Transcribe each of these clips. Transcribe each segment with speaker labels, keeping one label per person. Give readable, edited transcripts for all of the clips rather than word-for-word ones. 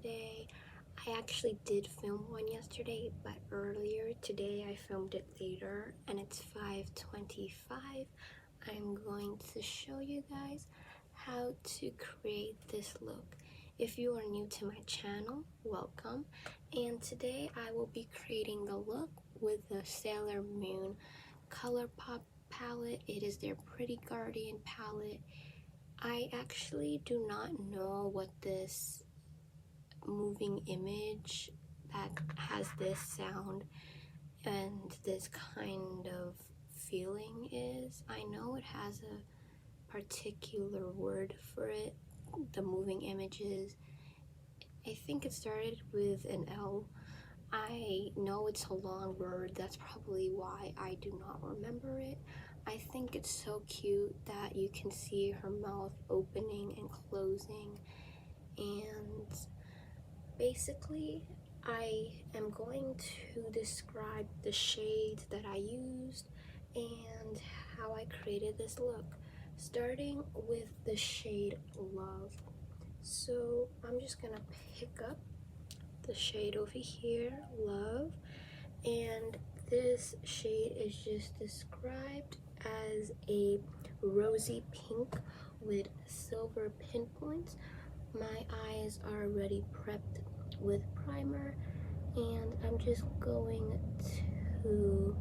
Speaker 1: yesterday. I actually did film one yesterday, but earlier today I filmed it later and it's 5:25. I'm going to show you guys how to create this look. If you are new to my channel, welcome. And today I will be creating the look with the Sailor Moon Colourpop palette. It is their Pretty Guardian palette. I actually do not know what this moving image that has this sound and this kind of feeling is. I know it has a particular word for it, the moving images. I think it started with an L. I know it's a long word, that's probably why I do not remember it. I think it's so cute that you can see her mouth opening and closing, and basically I am going to describe the shades that I used and how I created this look, starting with the shade Love. So I'm just gonna pick up the shade over here, Love, and this shade is just described as a rosy pink with silver pinpoints. My eyes are already prepped with primer, and I'm just going to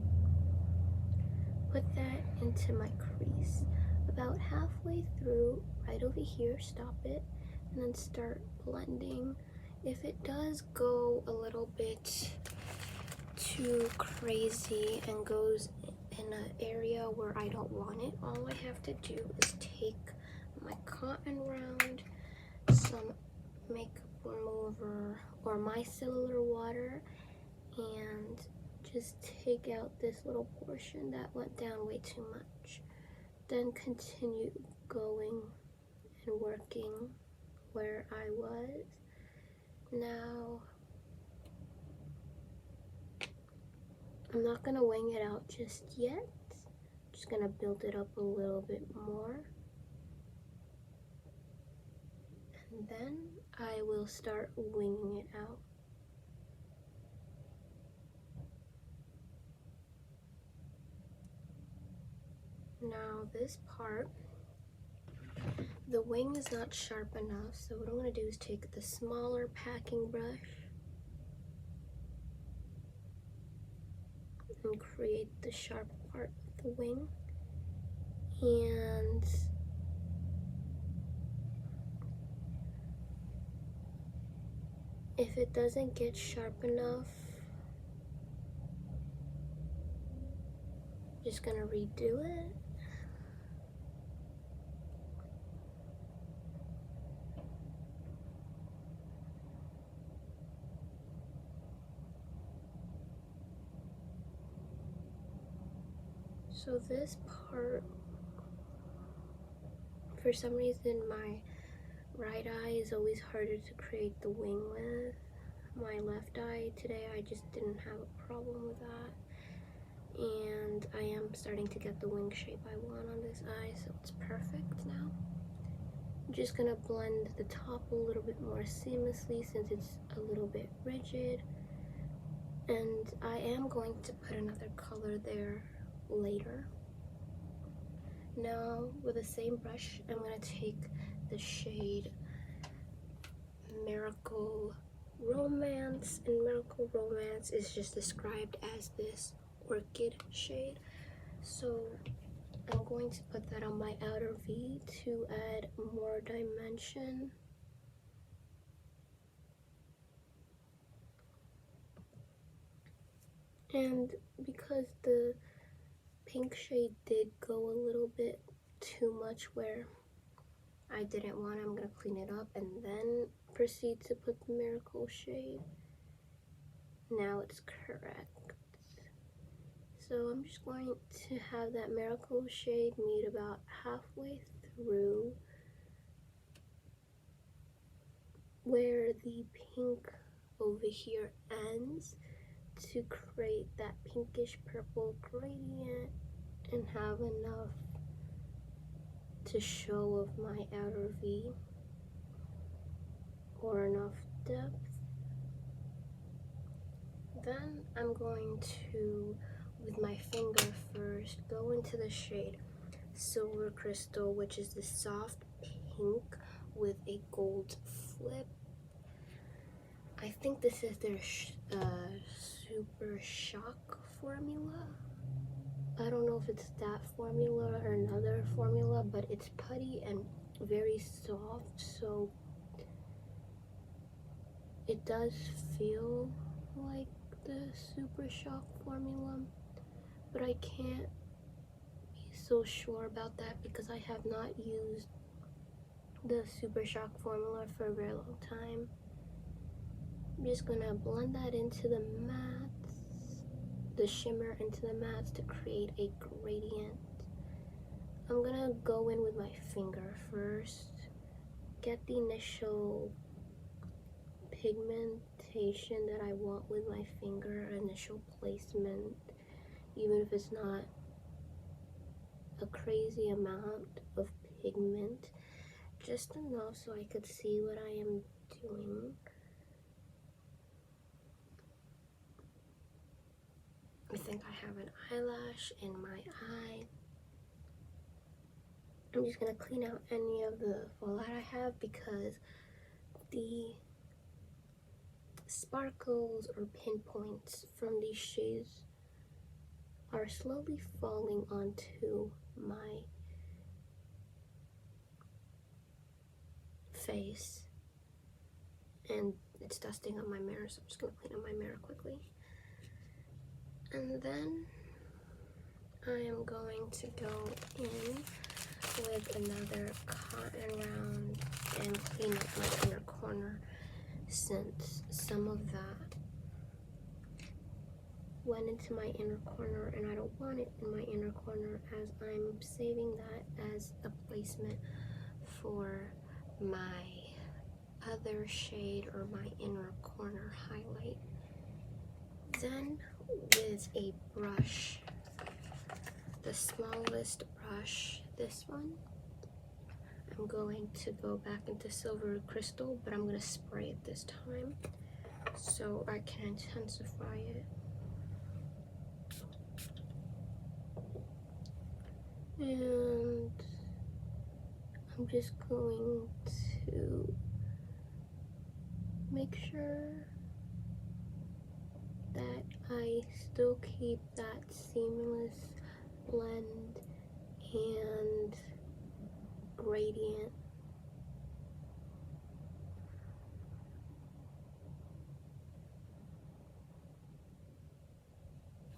Speaker 1: put that into my crease about halfway through, right over here. Stop it and then start blending. If it does go a little bit too crazy and goes in an area where I don't want it, all I have to do is take my cotton round, some makeup remover or micellar water, and just take out this little portion that went down way too much. Then continue going and working where I was. Now I'm not gonna wing it out just yet. I'm just gonna build it up a little bit more, and then I will start winging it out. Now this part, the wing is not sharp enough, so what I'm gonna do is take the smaller packing brush and create the sharp part of the wing. And if it doesn't get sharp enough, I'm just gonna redo it. So this part, for some reason my right eye is always harder to create the wing with. My left eye today, I just didn't have a problem with that. And I am starting to get the wing shape I want on this eye, so it's perfect now. I'm just gonna blend the top a little bit more seamlessly since it's a little bit rigid. And I am going to put another color there later. Now with the same brush, I'm gonna take the shade Miracle Romance, and Miracle Romance is just described as this orchid shade. So I'm going to put that on my outer V to add more dimension. And because the pink shade did go a little bit too much where I didn't want, I'm gonna clean it up and then proceed to put the Miracle shade. Now it's correct. So I'm just going to have that Miracle shade meet about halfway through where the pink over here ends to create that pinkish purple gradient and have enough to show of my outer V, or enough depth. I'm going to, with my finger first, go into the shade Silver Crystal, which is the soft pink with a gold flip. I think this is their Super Shock formula. I don't know if it's that formula or another formula, but it's putty and very soft, so it does feel like the Super Shock formula, but I can't be so sure about that because I have not used the Super Shock formula for a very long time. I'm just gonna blend that into the mattes, the shimmer into the mattes to create a gradient. I'm gonna go in with my finger first, get the initial pigmentation that I want with my finger, initial placement, even if it's not a crazy amount of pigment, just enough so I could see what I am doing. I think I have an eyelash in my eye. I'm just gonna clean out any of the fallout I have because the sparkles or pinpoints from these shades are slowly falling onto my face and it's dusting on my mirror, so I'm just gonna clean up my mirror quickly. And then I am going to go in with another cotton round and clean up my inner corner, since some of that went into my inner corner and I don't want it in my inner corner, as I'm saving that as a placement for my other shade or my inner corner highlight. Then with a brush, the smallest brush, this one, I'm going to go back into Silver Crystal, but I'm going to spray it this time so I can intensify it. And I'm just going to make sure that I still keep that seamless blend and gradient.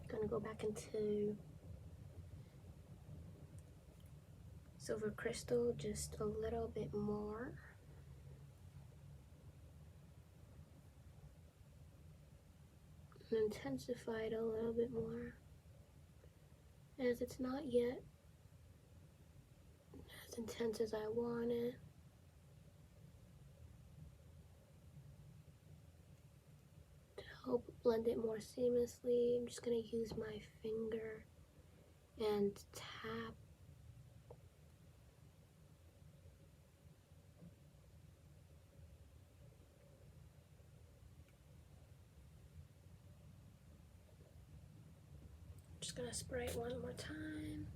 Speaker 1: Gonna go back into Silver Crystal just a little bit more. And intensify it a little bit more, as it's not yet as intense as I want it. To help blend it more seamlessly, I'm just going to use my finger and tap. Just going to spray it one more time.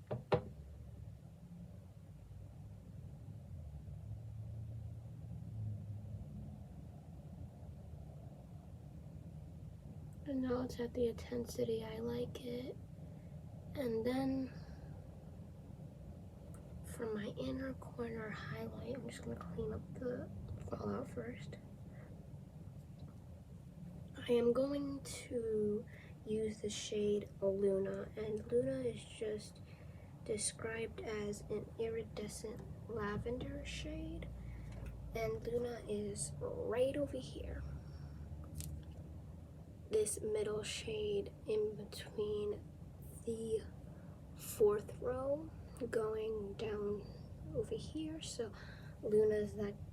Speaker 1: And now it's at the intensity I like it. And then for my inner corner highlight, I'm just going to clean up the fallout first. I am going to use the shade Luna, and Luna is just described as an iridescent lavender shade, and Luna is right over here, this middle shade in between the fourth row going down over here. So Luna is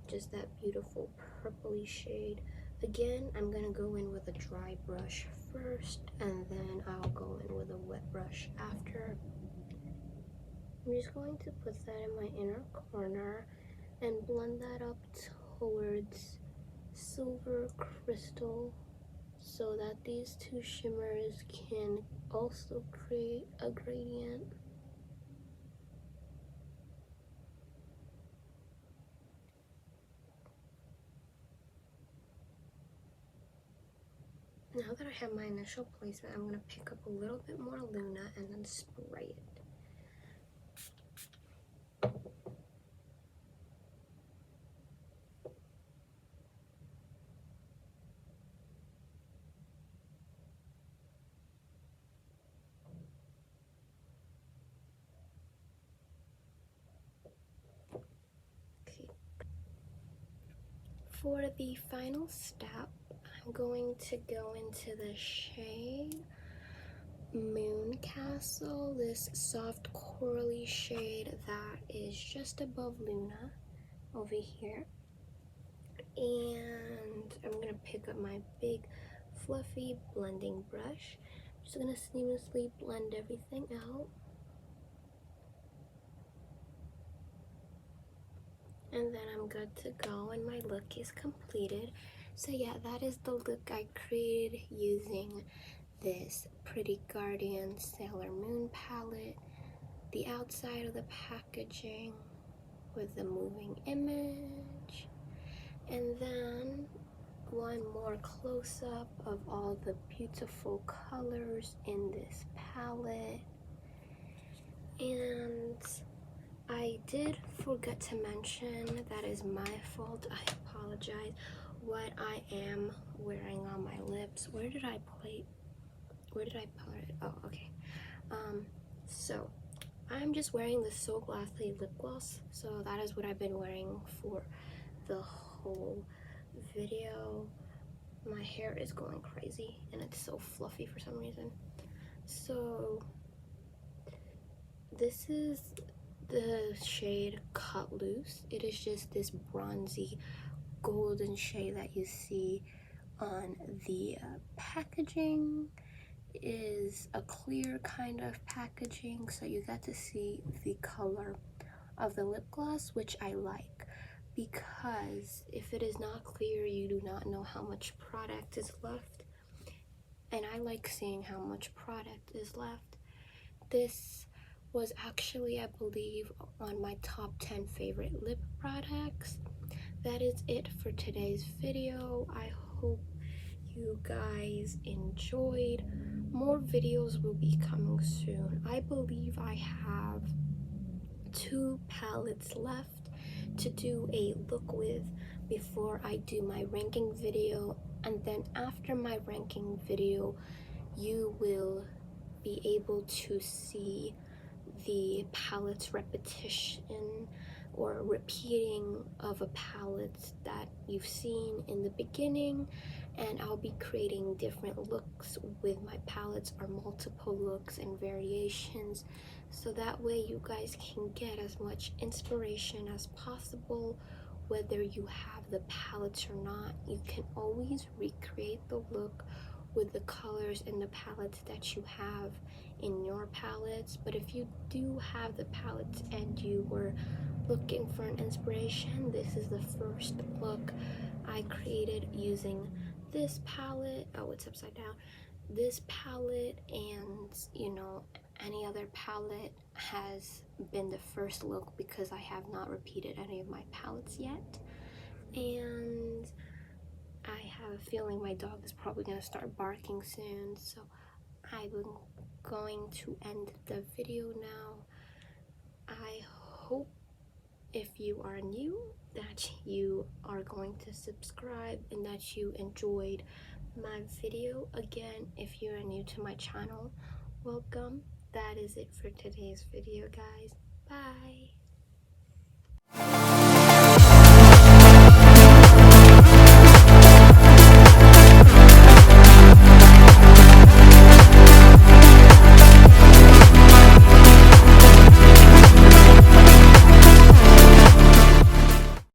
Speaker 1: just that beautiful purpley shade. Again, I'm gonna go in with a dry brush first, and then I'll go in with a wet brush after. I'm just going to put that in my inner corner and blend that up towards Silver Crystal so that these two shimmers can also create a gradient. Now that I have my initial placement, I'm going to pick up a little bit more Luna and then spray it. Okay. For the final step, I'm going to go into the shade Moon Castle, this soft corally shade that is just above Luna over here. And I'm gonna pick up my big fluffy blending brush. Just gonna seamlessly blend everything out. And then I'm good to go and my look is completed. So yeah, that is the look I created using this Pretty Guardian Sailor Moon palette. The outside of the packaging with the moving image. And then one more close-up of all the beautiful colors in this palette. And I did forget to mention, that is my fault, I apologize, what I am wearing on my lips. Where did I put it? Oh, okay. So I'm just wearing the So Glassy lip gloss. So that is what I've been wearing for the whole video. My hair is going crazy and it's so fluffy for some reason. So this is the shade Cut Loose. It is just this bronzy golden shade that you see on the packaging. Is a clear kind of packaging, so you get to see the color of the lip gloss, which I like, because if it is not clear, you do not know how much product is left, and I like seeing how much product is left. This was actually, I believe, on my top 10 favorite lip products. That is it for today's video. I hope you guys enjoyed. More videos will be coming soon. I believe I have 2 palettes left to do a look with before I do my ranking video, and then after my ranking video you will be able to see the palette's repetition or repeating of a palette that you've seen in the beginning, and I'll be creating different looks with my palettes, or multiple looks and variations, so that way you guys can get as much inspiration as possible. Whether you have the palettes or not, you can always recreate the look with the colors and the palettes that you have in your palettes. But if you do have the palettes and you were looking for an inspiration, this is the first look I created using this palette. Oh, it's upside down. This palette, and you know, any other palette has been the first look because I have not repeated any of my palettes yet. And I have a feeling my dog is probably going to start barking soon, so I'm going to end the video now. I hope, if you are new, that you are going to subscribe and that you enjoyed my video. Again, if you are new to my channel, welcome. That is it for today's video, guys. Bye.